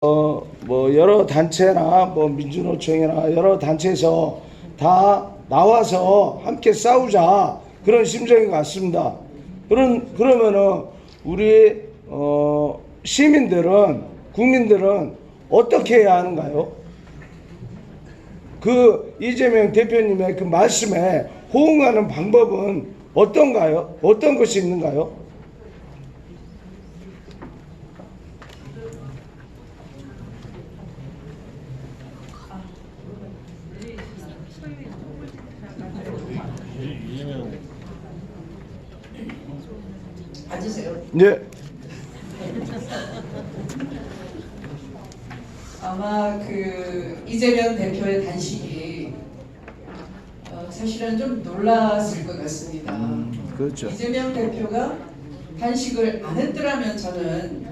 뭐 여러 단체나 뭐 민주노총이나 여러 단체에서 다 나와서 함께 싸우자 그런 심정인 것 같습니다. 그러면은 우리 시민들은 국민들은 어떻게 해야 하는가요? 그 이재명 대표님의 그 말씀에 호응하는 방법은 어떤가요? 어떤 것이 있는가요? 앉으세요. 네. 아마 그 이재명 대표의 단식이 사실은 좀 놀랐을 것 같습니다. 그렇죠. 이재명 대표가 단식을 안 했더라면 저는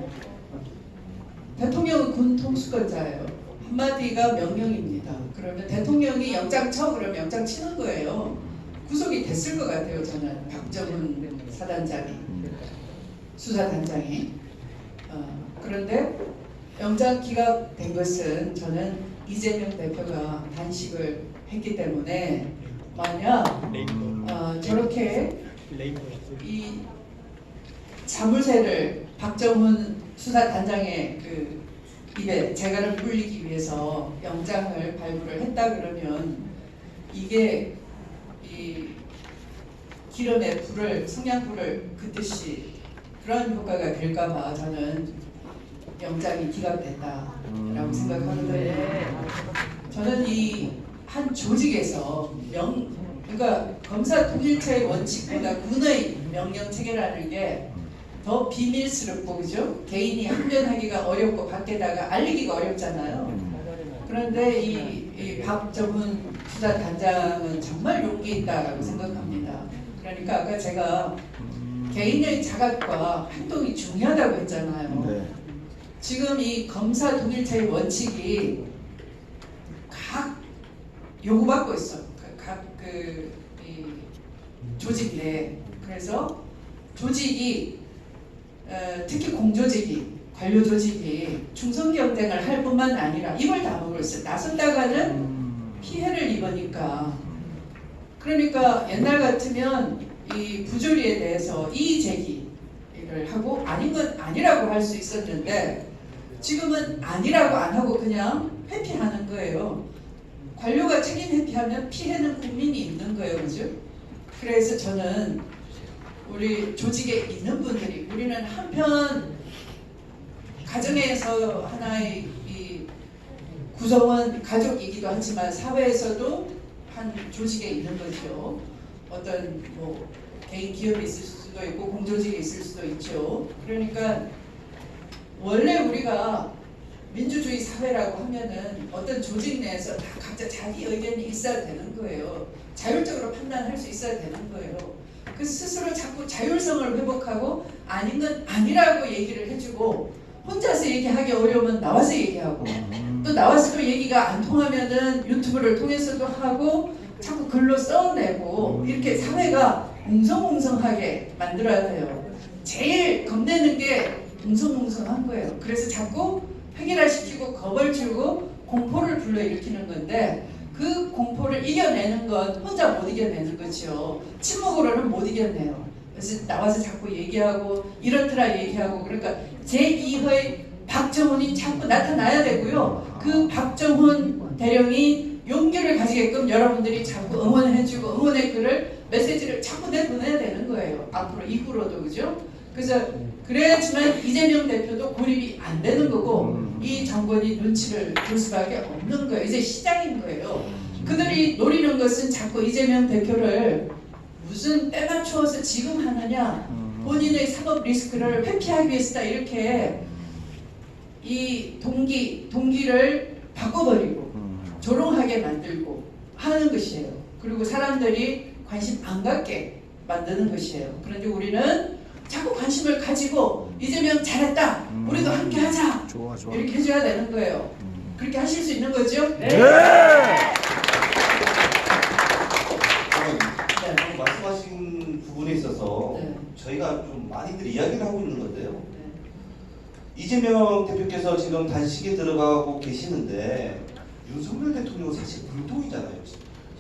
대통령은 군 통수권자예요. 한마디가 명령입니다. 그러면 대통령이 영장 쳐 그러면 영장 치는 거예요. 구속이 됐을 것 같아요. 저는 박정훈 사단장이 수사단장이 그런데 영장 기각된 것은 저는 이재명 대표가 단식을 했기 때문에 만약 저렇게 이 자물쇠를 박정훈 수사단장의 그 입에 재갈을 물리기 위해서 영장을 발부를 했다 그러면 이게 이 기름에 불을 성냥불을 긋듯이 그런 효과가 될까봐 저는 영장이 기각됐다라고 생각하는데 저는 이 한 조직에서 그러니까 검사 통일체의 원칙보다 군의 명령 체계라는 게 더 비밀스럽고 그죠? 개인이 항변하기가 어렵고 밖에다가 알리기가 어렵잖아요. 그런데 이 박정훈 수사단장은 정말 용기 있다라고 생각합니다. 그러니까 아까 제가 개인의 자각과 행동이 중요하다고 했잖아요. 네. 지금 이 검사 동일체의 원칙이 각 요구받고 있어. 각 이 조직 내에. 그래서 조직이 특히 공조직이 관료 조직이 충성 경쟁을 할 뿐만 아니라 입을 다물고 있어. 나섰다가는 피해를 입으니까. 그러니까 옛날 같으면 이 부조리에 대해서 이의 제기를 하고 아닌 건 아니라고 할 수 있었는데 지금은 아니라고 안 하고 그냥 회피하는 거예요. 관료가 책임 회피하면 피해는 국민이 입는 거예요. 그죠? 그래서 저는 우리 조직에 있는 분들이 우리는 한편 가정에서 하나의 이 구성원 가족이기도 하지만 사회에서도 한 조직에 있는 거죠. 어떤 뭐 개인 기업이 있을 수도 있고 공조직이 있을 수도 있죠. 그러니까 원래 우리가 민주주의 사회라고 하면은 어떤 조직 내에서 다 각자 자기 의견이 있어야 되는 거예요. 자율적으로 판단할 수 있어야 되는 거예요. 그래서 스스로 자꾸 자율성을 회복하고 아닌 건 아니라고 얘기를 해주고 혼자서 얘기하기 어려우면 나와서 얘기하고 또 나와서 또 얘기가 안 통하면은 유튜브를 통해서도 하고 자꾸 글로 써내고 이렇게 사회가 웅성웅성하게 만들어야 돼요. 제일 겁내는 게 웅성웅성한 거예요. 그래서 자꾸 획일화시키고 겁을 주고 공포를 불러일으키는 건데 그 공포를 이겨내는 건 혼자 못 이겨내는 거죠. 침묵으로는 못 이겨내요. 그래서 나와서 자꾸 얘기하고 이렇더라 얘기하고 그러니까 제2의 박정훈이 자꾸 나타나야 되고요. 그 박정훈 대령이 용기를 가지게끔 여러분들이 자꾸 응원해주고 응원의 글을 메시지를 자꾸 내보내야 되는 거예요. 앞으로 이후로도 그죠? 그래서 그래야지만 이재명 대표도 고립이 안 되는 거고 이 정권이 눈치를 볼 수밖에 없는 거예요. 이제 시작인 거예요. 그들이 노리는 것은 자꾸 이재명 대표를 무슨 때 맞추어서 지금 하느냐 본인의 사법 리스크를 회피하기 위해서다 이렇게 이 동기를 바꿔버리고 조롱하게 만들고 하는 것이에요. 그리고 사람들이 관심 안 갖게 만드는 것이에요. 그런데 우리는 자꾸 관심을 가지고 이재명 잘했다. 우리도 함께 하자. 좋아. 이렇게 해줘야 되는 거예요. 그렇게 하실 수 있는 거죠? 네. 방금 말씀하신 부분에 있어서 네. 저희가 좀 많이들 이야기를 하고 있는 건데요. 이재명 대표께서 지금 단식에 들어가고 계시는데 윤석열 대통령은 사실 불통이잖아요.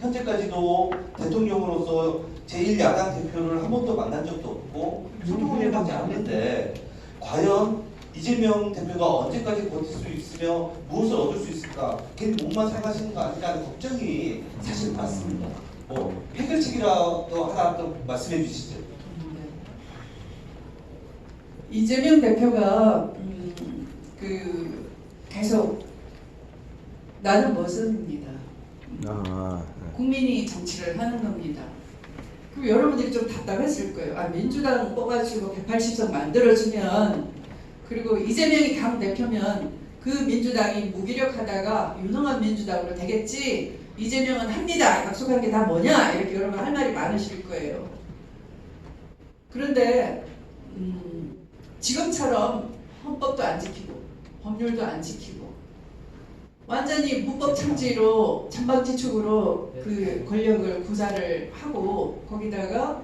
현재까지도 대통령으로서 제1야당 대표를 한 번도 만난 적도 없고 소통을 해보지 않는데 과연 이재명 대표가 언제까지 버틸 수 있으며 무엇을 얻을 수 있을까? 괜히 몸만 상하시는 거 아닐까 하는 걱정이 사실 많습니다. 뭐 해결책이라도 하나 또 말씀해 주시죠. 이재명 대표가 계속 나는 머슴입니다. 국민이 정치를 하는 겁니다. 그럼 여러분들이 좀 답답했을 거예요. 아, 민주당 뽑아주고 180석 만들어주면, 그리고 이재명이 당 대표면 그 민주당이 무기력하다가 유능한 민주당으로 되겠지, 이재명은 합니다, 약속한 게 다 뭐냐, 이렇게 여러분 할 말이 많으실 거예요. 그런데 지금처럼 헌법도 안 지키고 법률도 안 지키고 완전히 무법창지로 천방지축으로 그 권력을 구사를 하고, 거기다가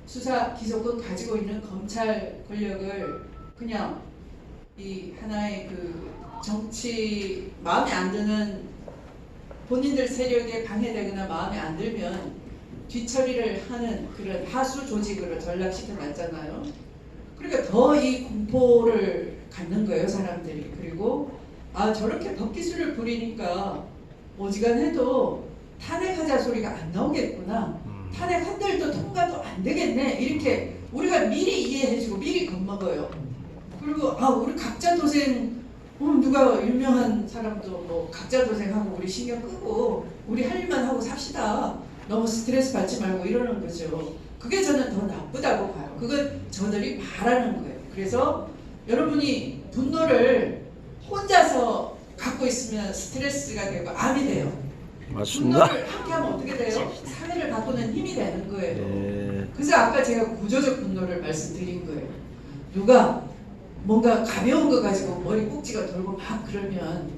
수사 기소권 가지고 있는 검찰 권력을 그냥 이 하나의 그 정치 마음에 안 드는 본인들 세력에 방해되거나 마음에 안 들면 뒤처리를 하는 그런 하수 조직으로 전락시켜 놨잖아요. 그러니까 더 이 공포를 갖는 거예요, 사람들이. 그리고 아, 저렇게 법기술을 부리니까 어지간해도 탄핵하자 소리가 안 나오겠구나, 탄핵 한들도 통과도 안 되겠네, 이렇게 우리가 미리 이해해주고 미리 겁먹어요. 그리고 아, 우리 각자 도생, 누가 유명한 사람도 뭐 각자 도생하고 우리 신경 끄고 우리 할 일만 하고 삽시다, 너무 스트레스 받지 말고 이러는 거죠. 그게 저는 더 나쁘다고 봐요. 그건 저들이 바라는 거예요. 그래서 여러분이 분노를 혼자서 갖고 있으면 스트레스가 되고 암이 돼요. 맞습니다. 분노를 함께 하면 어떻게 돼요? 사회를 바꾸는 힘이 되는 거예요. 그래서 아까 제가 구조적 분노를 말씀드린 거예요. 누가 뭔가 가벼운 거 가지고 머리 꼭지가 돌고 막 그러면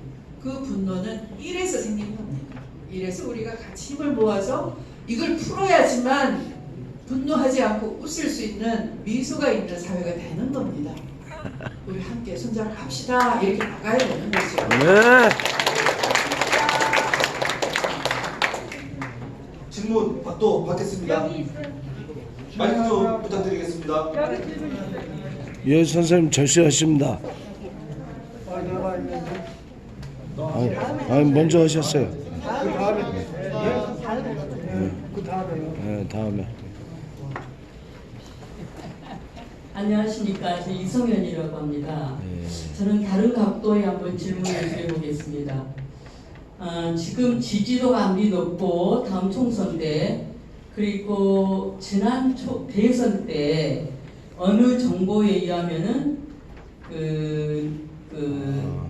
그 분노는 이래서 생긴 겁니다. 이래서 우리가 같이 힘을 모아서 이걸 풀어야지만 분노하지 않고 웃을 수 있는 미소가 있는 사회가 되는 겁니다. 우리 함께 손잡고 합시다, 이렇게 나가야 되는 거죠. 네. 질문 또 받겠습니다. 마이크 좀 부탁드리겠습니다. 예, 선생님 절실하십니다. 먼저 하셨어요. 네, 다음에. 안녕하십니까. 저 이성현이라고 합니다. 저는 다른 각도의 한번 질문을 드려보겠습니다. 지금 지지도가 아무리 높고 다음 총선 때, 그리고 지난 대선 때 어느 정보에 의하면은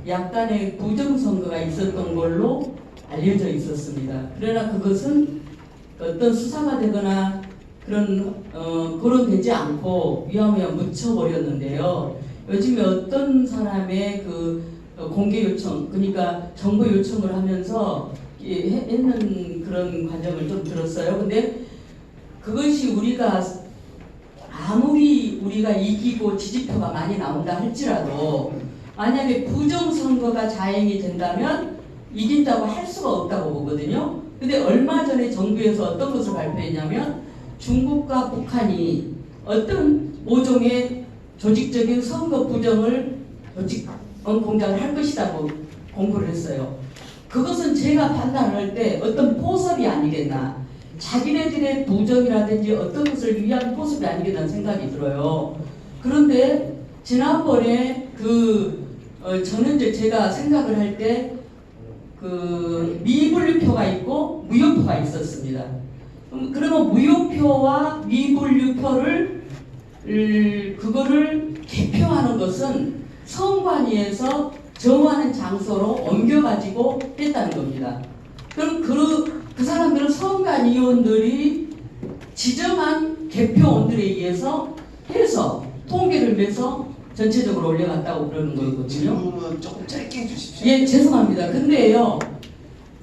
약간의 부정선거가 있었던 걸로 알려져 있었습니다. 그러나 그것은 어떤 수사가 되거나 그런 거론되지 않고 위험에 묻혀버렸는데요. 요즘에 어떤 사람의 그 공개 요청, 그러니까 정보 요청을 하면서 했는 그런 과정을 좀 들었어요. 근데 그것이 아무리 우리가 이기고 지지표가 많이 나온다 할지라도 만약에 부정선거가 자행이 된다면 이긴다고 할 수가 없다고 보거든요. 근데 얼마 전에 정부에서 어떤 것을 발표했냐면 중국과 북한이 어떤 5종의 조직적인 선거 부정을 공작을 할 것이라고 공고를 했어요. 그것은 제가 판단할 때 어떤 포섭이 아니겠나, 자기네들의 부정이라든지 어떤 것을 위한 포섭이 아니겠다는 생각이 들어요. 그런데 지난번에 저는 이제 제가 생각을 할 때 미분류표가 있고 무효표가 있었습니다. 그러면 무효표와 미분류표를 그거를 개표하는 것은 선관위에서 정하는 장소로 옮겨가지고 했다는 겁니다. 그럼 그 사람들은 선관위원들이 지정한 개표원들에 의해서 해서 통계를 내서 전체적으로 올려갔다고 그러는 거거든요. 질문은 조금 짧게 해주십시오. 예, 죄송합니다. 근데요,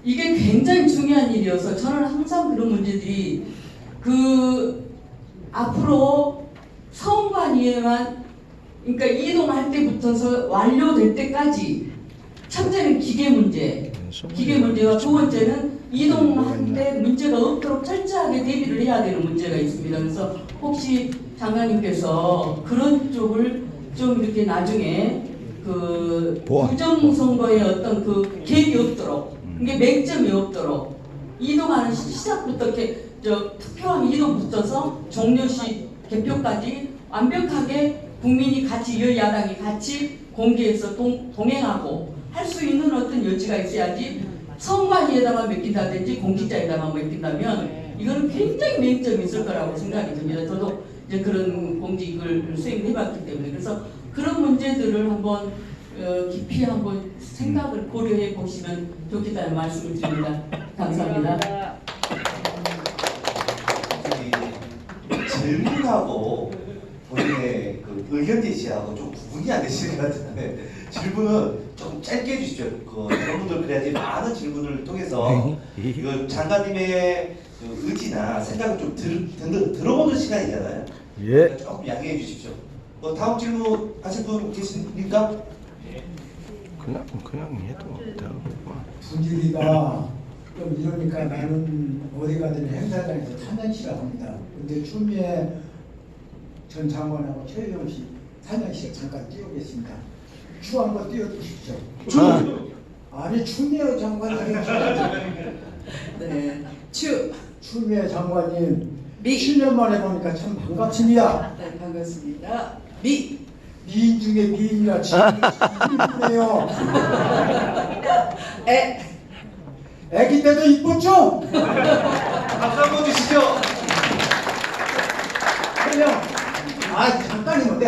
이게 굉장히 중요한 일이어서 저는 항상 그런 문제들이 앞으로 선관위에만 그러니까 이동할 때부터서 완료될 때까지 첫째는 기계 문제와 두 번째는 이동할 때 문제가 없도록 철저하게 대비를 해야 되는 문제가 있습니다. 그래서 혹시 장관님께서 그런 쪽을 좀 이렇게 나중에 그 부정선거의 어떤 그 갭이 없도록 이게 맹점이 없도록 이동하는 시작부터 이렇게 투표함 이동부터서 종료시 개표까지 완벽하게 국민이 같이 여야당이 같이 공개해서 동행하고 할 수 있는 어떤 여지가 있어야지 선관위에다만 맡긴다든지 공직자에다만 맡긴다면 이거는 굉장히 맹점이 있을 거라고 생각이 듭니다. 저도 이제 그런 공직을 수행해봤기 때문에 그래서 그런 문제들을 한번 깊이 한번 생각을 고려해 보시면 좋겠다는 말씀을 드립니다. 감사합니다. 질문하고 본인의 그 의견 제시하고 좀 구분이 안 되시는 것 같은데 질문은 좀 짧게 해주십시오. 여러분들 그래야지 많은 질문을 통해서 이거 장관님의 그 의지나 생각을 좀 들어보는 시간이잖아요. 예. 조금 양해해 주십시오. 다음 질문 하실 분 계십니까? 그냥 해도 되겠구만. 분위기가 좀 이러니까 나는 어디 가든 행사장에서 삼행시를 합니다. 근데 추미애 전 장관하고 최혜영 씨 삼행시 잠깐 띄우겠습니다. 추 한번 띄워주십시오. 아니 추미애 장관님 네. 추. 추미애 장관님 미. 7년 만에 보니까 참 반갑습니다. 네, 반갑습니다. 미. 미인 중에 미인이라 이쁘네요. 에. 애기 때도 이뻤죠? 박수 한번 주시죠. 최영. 아 잠깐이면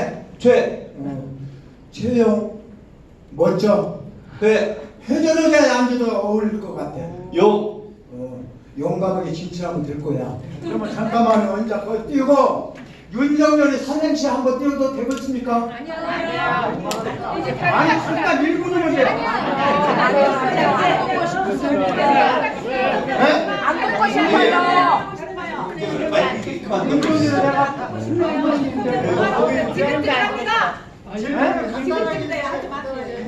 최영 멋져. 회전하게 앉아도 어울릴 것 같아. 용감하게 진출하면 될 거야. 그러면 잠깐만요. 혼자 그거 띄우고 윤석열이 삼행시 한번 띄워도 되겠습니까? 아니요. 아니 잠깐 1분이면 돼. 안 듣고 싶어요. 윤석열이 내가 10년만인데 지금 들어갑니다.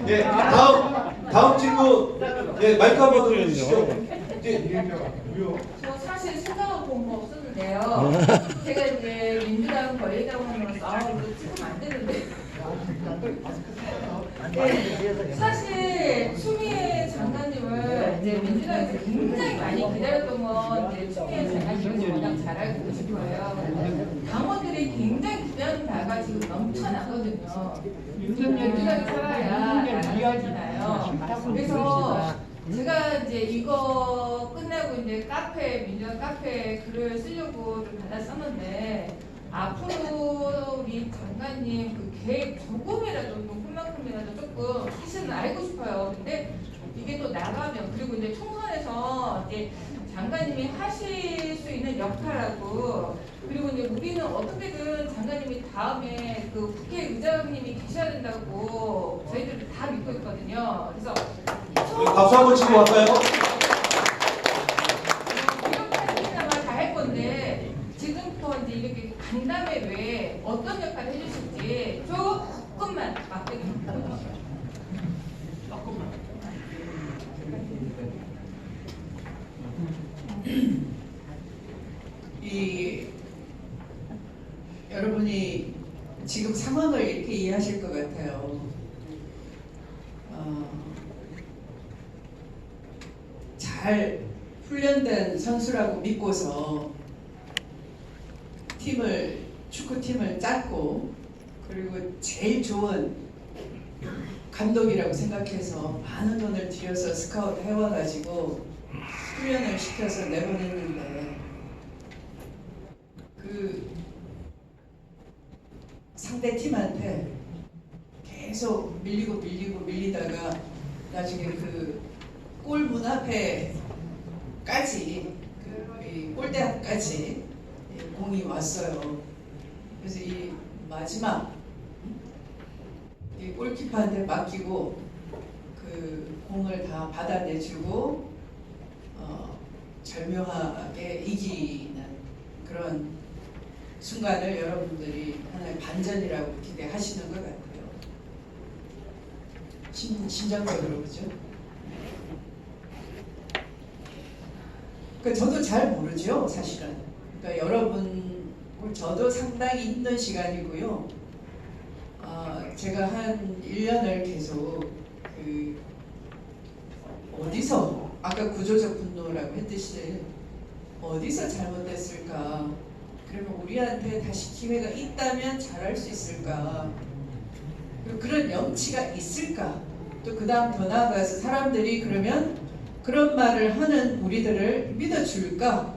예, 다음 질문. 예, 마이크 한번 들어주시죠. 저 사실 생각은 본거 없었는데요. 제가 이제 민주당 권리당원으로서 찍으면 안 되는데. 네, 사실 추미애 장관님을 이제 민주당에서 굉장히 많이 기다렸던 건 이제 추미애 장관님을 워낙 잘 알고 싶어요. 당원들이 굉장히 기다리는 바가 지금 넘쳐나거든요. 민주당이 살아야 나라가 지나요. 그래서 제가 이제 이거 끝나고 이제 민주당 카페 글을 쓰려고 좀 받아 썼는데 앞으로 우리 장관님 그 계획 조금이라도 조금만큼이라도 조금 사실은 알고 싶어요. 근데 이게 또 나가면 그리고 이제 총선에서 이제 장관님이 하실 수 있는 역할하고 그리고 이제 우리는 어떻게든 장관님이 다음에 그 국회의장님이 계셔야 된다고 저희들 다 믿고 있거든요. 그래서 박수 한번 치고 갈까요? 이렇게나마 다 할 건데 지금부터 이제 이렇게 간담회 외에 어떤 역할을 해주실지 조금만 막대기 보여주세요. 여러분이 지금 상황을 이렇게 이해하실 것 같아요. 잘 훈련된 선수라고 믿고서 축구팀을 짰고 그리고 제일 좋은 감독이라고 생각해서 많은 돈을 들여서 스카우트 해와가지고 훈련을 시켜서 내보냈는데 그 상대 팀한테 계속 밀리다가 나중에 그 골문 앞에까지 이 골대 앞까지 공이 왔어요. 그래서 이 마지막 이 골키퍼한테 맡기고 그 공을 다 받아내주고 절묘하게 이기는 그런 순간을 여러분들이 하나의 반전이라고 기대하시는 것 같아요. 심정적으로 그죠? 그 저도 잘 모르죠 사실은. 그러니까 여러분 저도 상당히 힘든 시간이고요. 제가 한 1년을 계속 그 어디서 아까 구조적 분노라고 했듯이 어디서 잘못됐을까? 그러면 우리한테 다시 기회가 있다면 잘할 수 있을까? 그리고 그런 염치가 있을까? 또 그 다음 더 나아가서 사람들이 그러면 그런 말을 하는 우리들을 믿어줄까?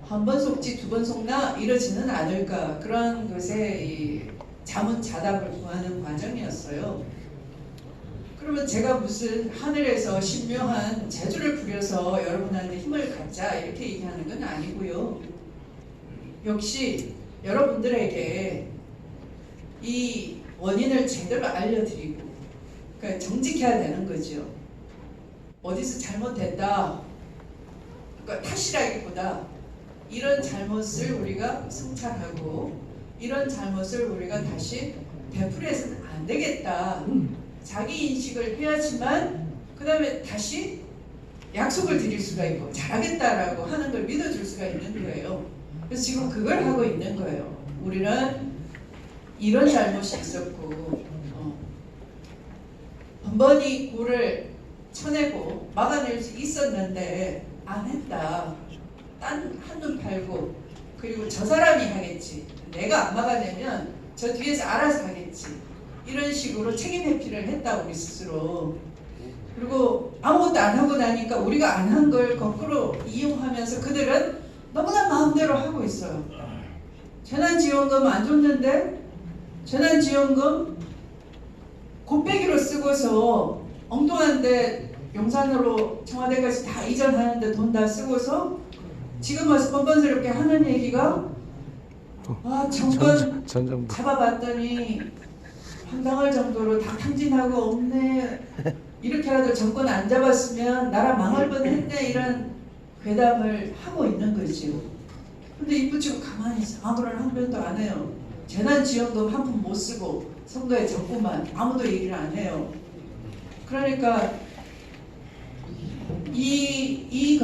한 번 속지 두 번 속나 이러지는 않을까? 그런 것에 이 자문자답을 구하는 과정이었어요. 그러면 제가 무슨 하늘에서 신묘한 재주를 부려서 여러분한테 힘을 갖자 이렇게 얘기하는 건 아니고요. 역시 여러분들에게 이 원인을 제대로 알려드리고 그러니까 정직해야 되는 거죠. 어디서 잘못됐다. 그러니까 탓이라기보다 이런 잘못을 우리가 성찰하고 이런 잘못을 우리가 다시 되풀이해서는 안 되겠다. 자기 인식을 해야지만 그 다음에 다시 약속을 드릴 수가 있고 잘하겠다라고 하는 걸 믿어줄 수가 있는 거예요. 그래서 지금 그걸 하고 있는 거예요. 우리는 이런 잘못이 있었고 번번이 골을 쳐내고 막아낼 수 있었는데 안 했다. 딴 한눈 팔고 그리고 저 사람이 하겠지. 내가 안 막아내면 저 뒤에서 알아서 하겠지. 이런 식으로 책임 회피를 했다 우리 스스로. 그리고 아무것도 안 하고 나니까 우리가 안 한 걸 거꾸로 이용하면서 그들은 너무나 마음대로 하고 있어요. 재난지원금 안 줬는데 재난지원금 곱빼기로 쓰고서 엉뚱한데 용산으로 청와대까지 다 이전하는데 돈 다 쓰고서 지금 와서 번번스럽게 하는 얘기가 정권 잡아봤더니 황당할 정도로 다 탕진하고 없네. 이렇게라도 정권 안 잡았으면 나라 망할 뻔했네. 이런 괴담을 하고 있는 거죠. 근데 이쁘치고 가만히 있어. 아무런 항변도 안 해요. 재난지원금 한 푼 못 쓰고 선거에 졌구만. 아무도 얘기를 안 해요. 그러니까 이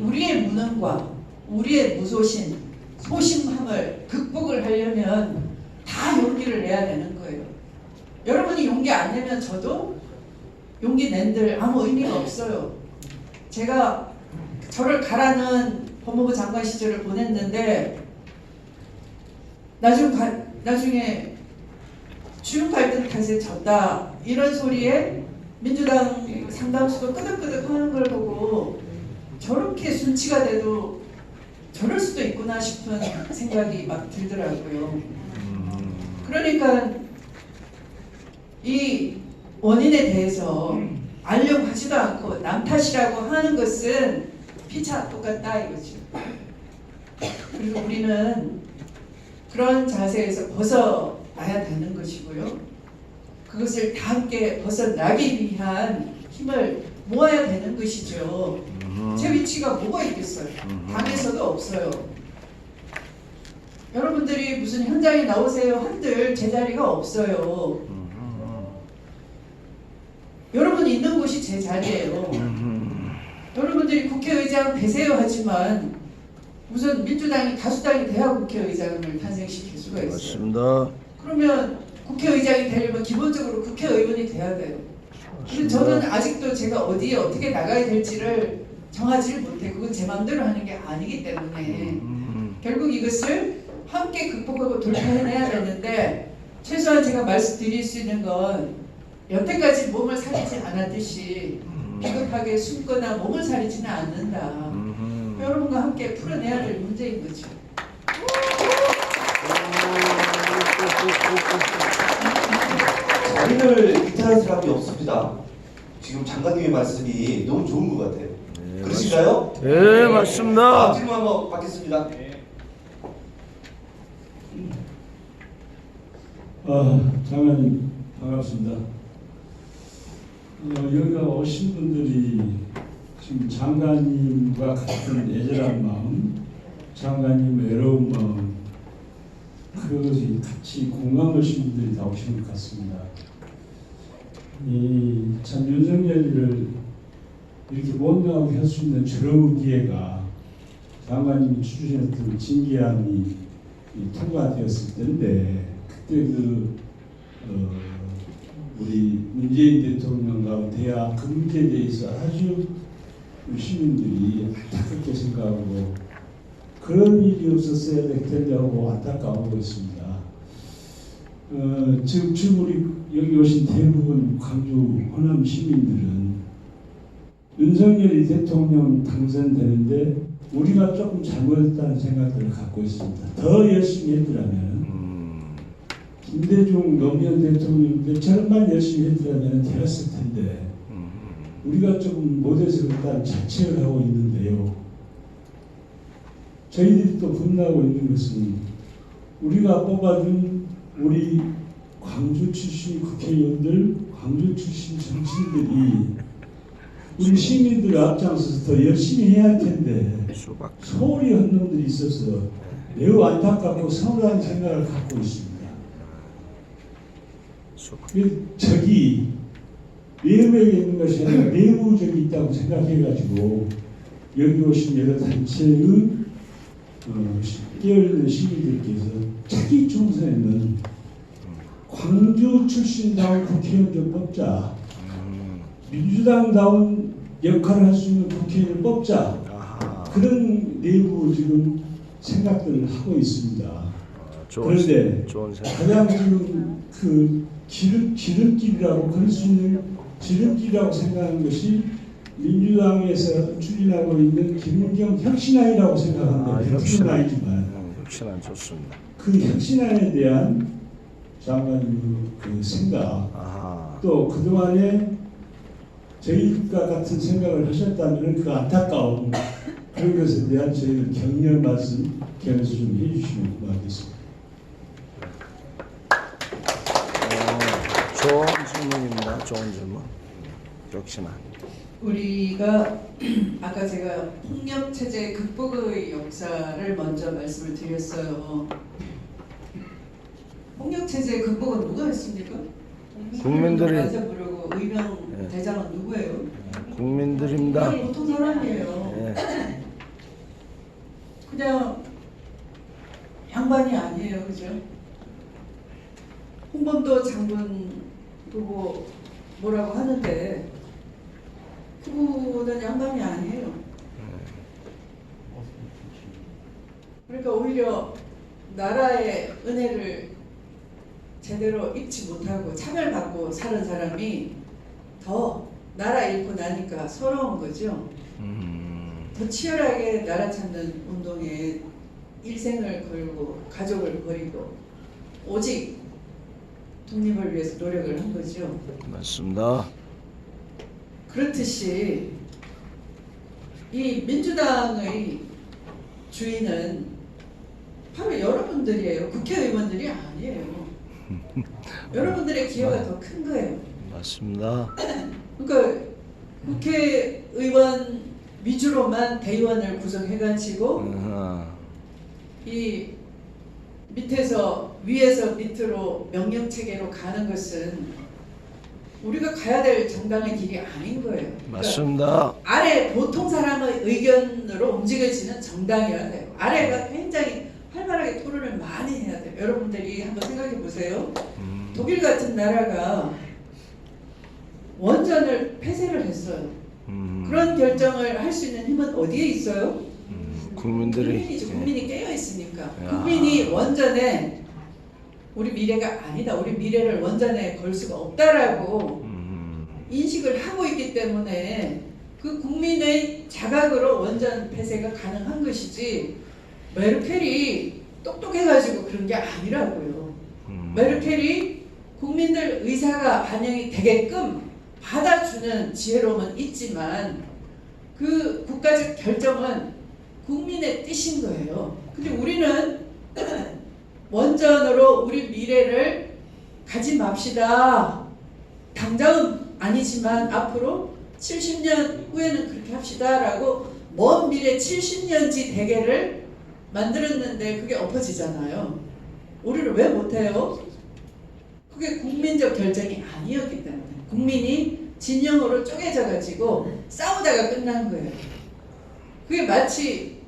우리의 무능과 우리의 무소신, 소심함을 극복을 하려면 다 용기를 내야 되는 거예요. 여러분이 용기 안 내면 저도 용기 낸들 아무 의미가 없어요. 제가 저를 가라는 법무부 장관 시절을 보냈는데 나중에 주요 갈등 탓에 졌다 이런 소리에 민주당 상당수도 끄덕끄덕 하는 걸 보고 저렇게 순치가 돼도 저럴 수도 있구나 싶은 생각이 막 들더라고요. 그러니까 이 원인에 대해서 알려고 하지도 않고 남 탓이라고 하는 것은 피차 똑같다 이거죠. 그래서 우리는 그런 자세에서 벗어나야 되는 것이고요. 그것을 다 함께 벗어나기 위한 힘을 모아야 되는 것이죠. 제 위치가 뭐가 있겠어요? 당에서도 없어요. 여러분들이 무슨 현장에 나오세요 한들 제 자리가 없어요. 여러분이 있는 곳이 제 자리예요. 여러분들이 국회의장 되세요 하지만 우선 민주당이 다수당이 돼야 국회의장을 탄생시킬 수가 있어요. 맞습니다. 그러면 국회의장이 되려면 기본적으로 국회의원이 돼야 돼요. 근데 저는 아직도 제가 어디에 어떻게 나가야 될지를 정하지 못해. 그건 제 마음대로 하는 게 아니기 때문에 결국 이것을 함께 극복하고 돌파해내야 되는데 최소한 제가 말씀드릴 수 있는 건 여태까지 몸을 사리지 않았듯이 비겁하게 숨거나 몸을 사리지는 않는다. 여러분과 함께 풀어내야 될 문제인 거죠. 자리를 이탈할 사람이 없습니다. 지금 장관님의 말씀이 너무 좋은 것 같아요. 그러신가요? 네, 맞습니다. 다음 질문 한번 받겠습니다. 장관님 반갑습니다. 여기가 오신 분들이 지금 장관님과 같은 애절한 마음, 장관님 외로운 마음, 그것이 같이 공감하신 분들이 다 오신 것 같습니다. 참 윤석열을 이렇게 못나오게 할 수 있는 저런 기회가 장관님이 추진했던 징계안이 통과되었을 때인데 그때 우리 문재인 대통령과 대화 그 문제에 대해서 아주 시민들이 안타깝게 생각하고 그런 일이 없었어야 될 텐데하고 안타까워하고 있습니다. 지금 우리 여기 오신 대부분 광주 호남 시민들은 윤석열이 대통령 당선되는데 우리가 조금 잘못했다는 생각들을 갖고 있습니다. 더 열심히 했더라면 김대중 노무현 대통령 저런만 열심히 했더라면 되었을 텐데 우리가 조금 못해서 일단 자책을 하고 있는데요. 저희들이 또 분노하고 있는 것은 우리가 뽑아준 우리 광주 출신 국회의원들, 광주 출신 정치인들이 우리 시민들 앞장서서 더 열심히 해야 할 텐데 소홀히 한 놈들이 있어서 매우 안타깝고 서운한 생각을 갖고 있습니다. 적이 외부에 있는 것이 아니라 내부적이 있다고 생각해가지고 여기 오신 여러 단체의 깨어있는 시민들께서 차기 총선에는 광주 출신다운 국회의원 좀 뽑자, 민주당다운 역할을 할 수 있는 국회의원을 뽑자, 그런 내부 지금 생각들을 하고 있습니다. 그런데 가장 지금 그 지름길이라고 그럴 수 있는 지름길이라고 생각하는 것이 민주당에서 추진하고 있는 김은경 혁신안이라고 생각하는데 혁신안 좋습니다. 그 혁신안에 대한 장관님 그 생각 또 그동안에 저희가 같은 생각을 하셨다면 그 안타까움 그런 것에 대한 저희 격려 말씀 계속 좀 해주시면 고맙겠습니다. 좋은 질문입니다. 좋은 질문. 역시나 우리가 아까 제가 폭력 체제 극복의 역사를 먼저 말씀을 드렸어요. 폭력 체제 극복은 누가 했습니까? 국민들이. 맞아 부르고 의병 대장은 누구예요? 국민들입니다. 보통 사람이에요. 예. 그냥 양반이 아니에요, 그죠? 홍범도 장군 보고 뭐라고 하는데 그분은 양반이 아니에요. 그러니까 오히려 나라의 은혜를 제대로 입지 못하고 차별받고 사는 사람이 더 나라 잃고 나니까 서러운 거죠. 더 치열하게 나라 찾는 운동에 일생을 걸고 가족을 버리고 오직 독립을 위해서 노력을 한 거죠. 맞습니다. 그렇듯이 이 민주당의 주인은 바로 여러분들이에요. 국회의원들이 아니에요. 여러분들의 기여가 더 큰 거예요. 맞습니다. 그러니까 국회의원 위주로만 대의원을 구성해가지고 이 밑에서 위에서 밑으로 명령체계로 가는 것은 우리가 가야 될 정당의 길이 아닌 거예요. 맞습니다. 그러니까 아래 보통 사람의 의견으로 움직여지는 정당이어야 돼요. 아래가 굉장히 활발하게 토론을 많이 해야 돼요. 여러분들이 한번 생각해 보세요. 독일 같은 나라가 원전을 폐쇄를 했어요. 그런 결정을 할 수 있는 힘은 어디에 있어요? 국민이죠. 국민이 깨어 있으니까. 국민이 원전에 우리 미래가 아니다. 우리 미래를 원전에 걸 수가 없다라고 인식을 하고 있기 때문에 그 국민의 자각으로 원전 폐쇄가 가능한 것이지 메르켈이 똑똑해가지고 그런 게 아니라고요. 메르켈이 국민들 의사가 반영이 되게끔 받아주는 지혜로움은 있지만 그 국가적 결정은 국민의 뜻인 거예요. 근데 우리는 원전으로 우리 미래를 가지 맙시다. 당장은 아니지만 앞으로 70년 후에는 그렇게 합시다라고 먼 미래 70년지 대계를 만들었는데 그게 엎어지잖아요. 우리는 왜 못해요? 그게 국민적 결정이 아니었기 때문에. 국민이 진영으로 쪼개져 가지고 싸우다가 끝난 거예요. 그게 마치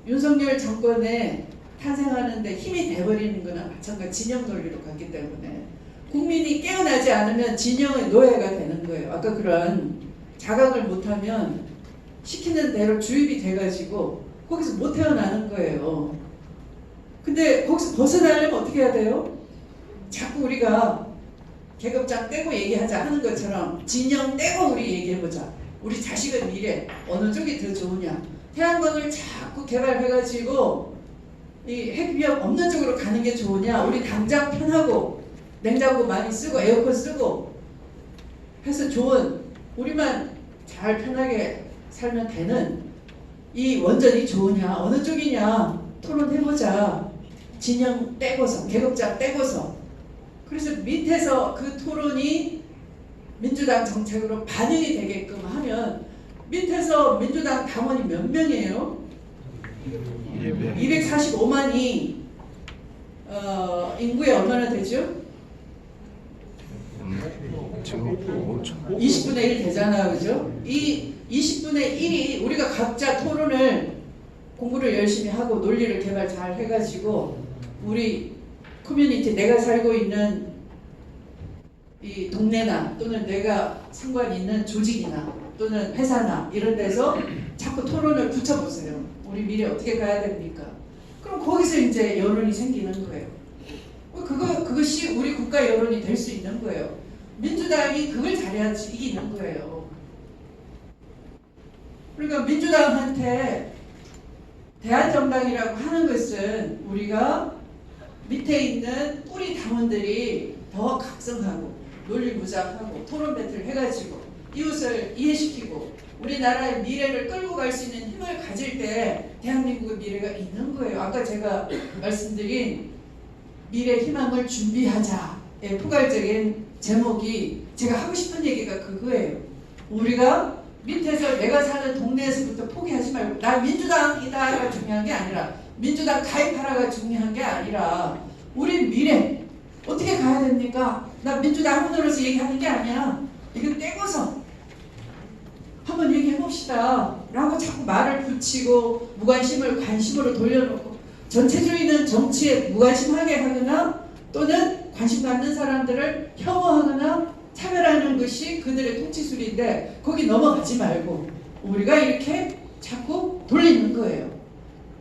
윤석열 정권에 탄생하는데 힘이 돼버리는 거나 마찬가지 진영 논리로 갔기 때문에 국민이 깨어나지 않으면 진영의 노예가 되는 거예요. 아까 그런 자각을 못하면 시키는 대로 주입이 돼가지고 거기서 못 태어나는 거예요. 근데 거기서 벗어나려면 어떻게 해야 돼요? 자꾸 우리가 계급장 떼고 얘기하자 하는 것처럼 진영 떼고 우리 얘기해보자. 우리 자식의 미래 어느 쪽이 더 좋으냐. 태양광을 자꾸 개발해가지고 이 핵위험 없는 쪽으로 가는 게 좋으냐. 우리 당장 편하고 냉장고 많이 쓰고 에어컨 쓰고 해서 좋은 우리만 잘 편하게 살면 되는 이 원전이 좋으냐 어느 쪽이냐 토론해보자. 진영 떼고서 계급장 떼고서. 그래서 밑에서 그 토론이 민주당 정책으로 반영이 되게끔 하면 밑에서 민주당 당원이 몇 명이에요? 245만이 인구에 얼마나 되죠? 20분의 1 되잖아요. 그죠? 이 20분의 1이 우리가 각자 토론을 공부를 열심히 하고 논리를 개발 잘 해가지고 우리 커뮤니티 내가 살고 있는 이 동네나 또는 내가 상관 있는 조직이나 또는 회사나 이런 데서 자꾸 토론을 붙여보세요. 우리 미래 어떻게 가야 됩니까? 그럼 거기서 이제 여론이 생기는 거예요. 그것이 우리 국가 여론이 될 수 있는 거예요. 민주당이 그걸 잘해야지 이기는 거예요. 그러니까 민주당한테 대한정당이라고 하는 것은 우리가 밑에 있는 뿌리 당원들이 더 각성하고 논리무장하고 토론 배틀 해가지고 이웃을 이해시키고 우리나라의 미래를 끌고 갈 수 있는 힘을 가질 때 대한민국의 미래가 있는 거예요. 아까 제가 말씀드린 미래 희망을 준비하자의 포괄적인 제목이 제가 하고 싶은 얘기가 그거예요. 우리가 밑에서 내가 사는 동네에서부터 포기하지 말고 나 민주당이다가 중요한 게 아니라 민주당 가입하라가 중요한 게 아니라 우리 미래 어떻게 가야 됩니까? 나 민주당 후보로서 얘기하는 게 아니야. 이거 떼고서 한번 얘기해봅시다 라고 자꾸 말을 붙이고 무관심을 관심으로 돌려놓고 전체주의는 정치에 무관심하게 하거나 또는 관심 갖는 사람들을 혐오하거나 차별하는 것이 그들의 통치술인데 거기 넘어가지 말고 우리가 이렇게 자꾸 돌리는 거예요.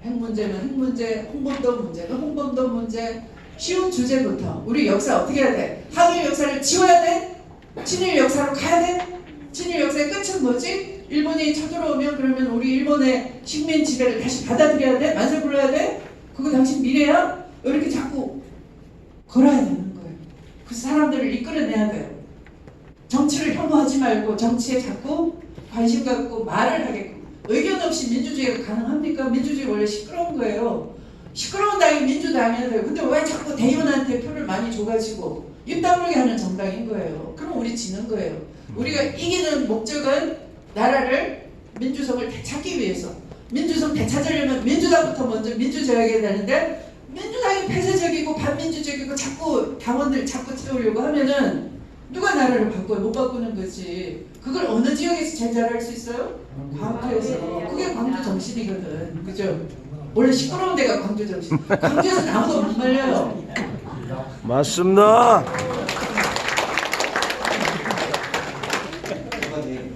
핵 문제는 핵 문제, 홍범도 문제는 홍범도 문제. 쉬운 주제부터 우리 역사 어떻게 해야 돼? 한일 역사를 지워야 돼? 친일 역사로 가야 돼? 친일 역사의 끝은 뭐지? 일본이 쳐들어오면 그러면 우리 일본의 식민 지배를 다시 받아들여야 돼? 만세 불러야 돼? 그거 당신 미래야? 이렇게 자꾸 걸어야 되는 거예요. 그래서 사람들을 이끌어내야 돼요. 정치를 혐오하지 말고 정치에 자꾸 관심 갖고 말을 하게끔. 의견 없이 민주주의가 가능합니까? 민주주의 원래 시끄러운 거예요. 시끄러운 당이 민주당이어야 돼요. 근데 왜 자꾸 대의원한테 표를 많이 줘가지고 입 다물게 하는 정당인 거예요. 그럼 우리 지는 거예요. 우리가 이기는 목적은 나라를 민주성을 되찾기 위해서. 민주성 되찾으려면 민주당부터 먼저 민주제약해야 되는데 민주당이 폐쇄적이고 반민주적이고 자꾸 당원들 자꾸 채우려고 하면은 누가 나라를 바꿔요? 못 바꾸는 거지. 그걸 어느 지역에서 제일 잘할 수 있어요? 광주에서. 그게 광주 정신이거든. 그죠? 원래 시끄러운 데가 광주 정신. 광주에서는 아무도 못 말려요. 맞습니다.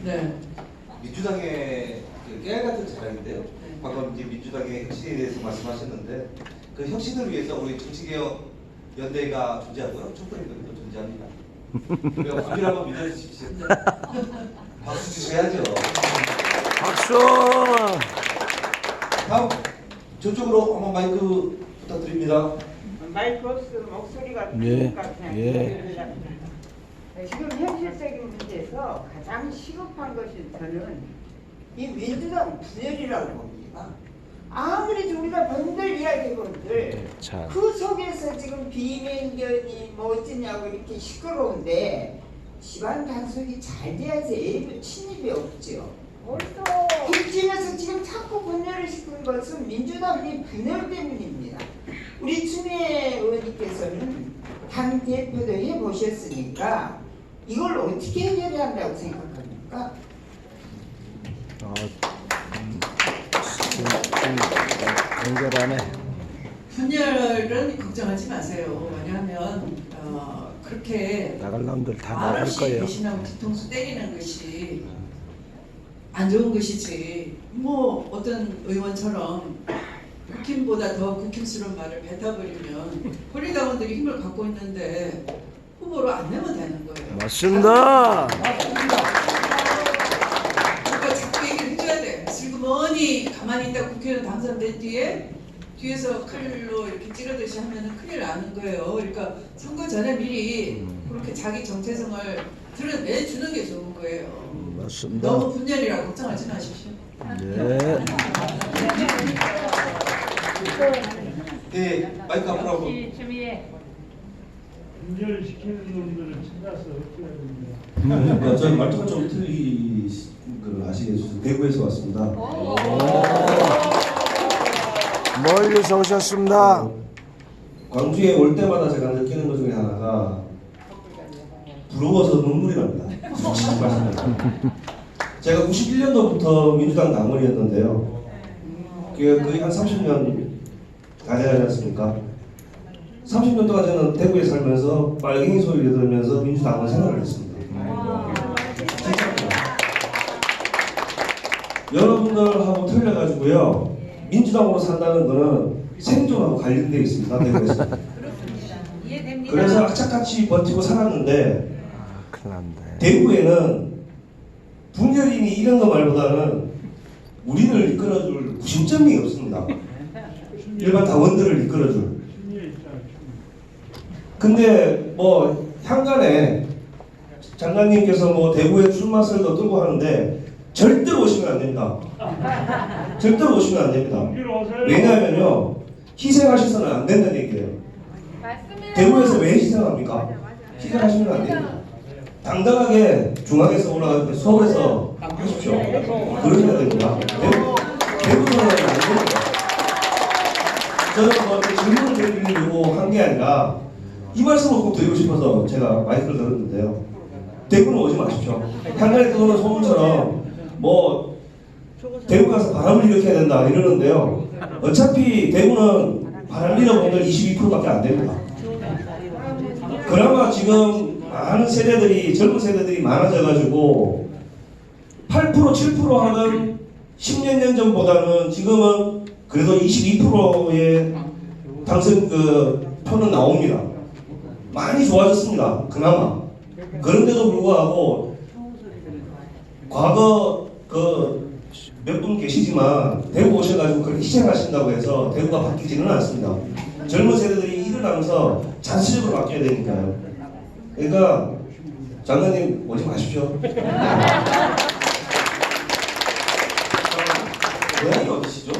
네. 민주당의 그 깨알 같은 자랑인데요. 방금 이제 민주당의 혁신에 대해서 말씀하셨는데 그 혁신을 위해서 우리 정치개혁 연대가 존재하고요. 촛불연대도 존재합니다. 우리를 한번 믿어주십시오. 박수 주셔야죠. 박수. 다음 저쪽으로 한번 마이크 부탁드립니다. 마이크 없으면 목소리가 예, 크니까 그냥 예. 들으려고. 지금 현실적인 문제에서 가장 시급한 것이 저는 이 민주당 분열이라고 봅니다. 아무리 우리가 번들 이야기건들 참. 그 속에서 지금 비명견이 뭐 어쩌냐고 이렇게 시끄러운데 집안 단속이 잘 돼야지 애도 침입이 없죠. 이쯤에서 지금 자꾸 분열을 시키는 것은 민주당의 분열 때문입니다. 우리 추미애 의원님께서는 당 대표도 해보셨으니까 이걸 어떻게 해결해야 한다고 생각합니까? 연결하네. 분열은 걱정하지 마세요. 왜냐하면 그렇게 나갈 놈들 다 나갈 말없이 거예요. 배신하고 뒤통수 때리는 것이 안 좋은 것이지. 뭐 어떤 의원처럼 국힘보다 더 국힘스러운 말을 뱉어버리면 권리당원들이 힘을 갖고 있는데 후보로 안 내면 되는 거예요. 맞습니다. 그러니까 자꾸 얘기를 해줘야 돼. 슬그머니 가만히 있다 국회의원 당선된 뒤에서 칼로 이렇게 찌르듯이 하면은 큰일 나는 거예요. 그러니까 선거 전에 미리 그렇게 자기 정체성을 드러내주는 게 좋은 거예요. 맞습니다. 너무 분열이라 걱정하지 마십시오. 네. 네, 마이크 앞으로 하고. 분열시키는 놈들을 찾아서 없애야 됩니다. 저는 말투가 좀 걸 아시게 해주셔서 대구에서 왔습니다. 멀리서 오셨습니다. 광주에 올 때마다 제가 느끼는 것 중에 하나가 부러워서 눈물이 납니다. 솔직히 말씀드립니다. 제가 91년도부터 민주당 당원이었는데요. 거의 한 30년 가져가지 않습니까? 30년 동안 저는 대구에 살면서 빨갱이 소리를 들으면서 민주당원 생활을 했습니다. 여러분들하고 틀려가지고요. 민주당으로 산다는 거는 생존하고 관련되어 있습니다. 대구에서. 그래서 악착같이 버티고 살았는데 큰일 났네. 대구에는 분열인이 이런 거 말보다는 우리를 이끌어줄 구심점이 없습니다. 일반 당원들을 이끌어줄. 근데 뭐 향간에 장관님께서 뭐 대구에 출마설도 들고 하는데 절대로 오시면 안 됩니다. 절대로 오시면 안 됩니다. 왜냐하면요 희생하셔서는 안 된다는 얘기예요. 대구에서 왜 희생합니까? 희생하시면 안 됩니다. 당당하게 중앙에서 올라가서 서울에서 하십시오. 그러셔야 됩니다. 대구에서는 안 됩니다. 저는 뭐 질문을 드리려고 한 게 아니라 이 말씀을 꼭 드리고 싶어서 제가 마이크를 들었는데요. 대구는 오지 마십시오. 향간에 떠도는 소문처럼 뭐 대구 가서 바람을 일으켜야 된다 이러는데요. 어차피 대구는 바람 일으키는 분들 22%밖에 안 됩니다. 그나마 지금 많은 세대들이 젊은 세대들이 많아져가지고 8% 7% 하던 10년 년 전보다는 지금은 그래도 22%의 당선 표는 나옵니다. 많이 좋아졌습니다. 그나마. 그런데도 불구하고 과거 몇 분 계시지만 대구 오셔가지고 그렇게 희생하신다고 해서 대구가 바뀌지는 않습니다. 젊은 세대들이 일어나면서 자체적으로 바뀌어야 되니까요. 그러니까 장관님 오지 마십시오. 고향이 어디시죠?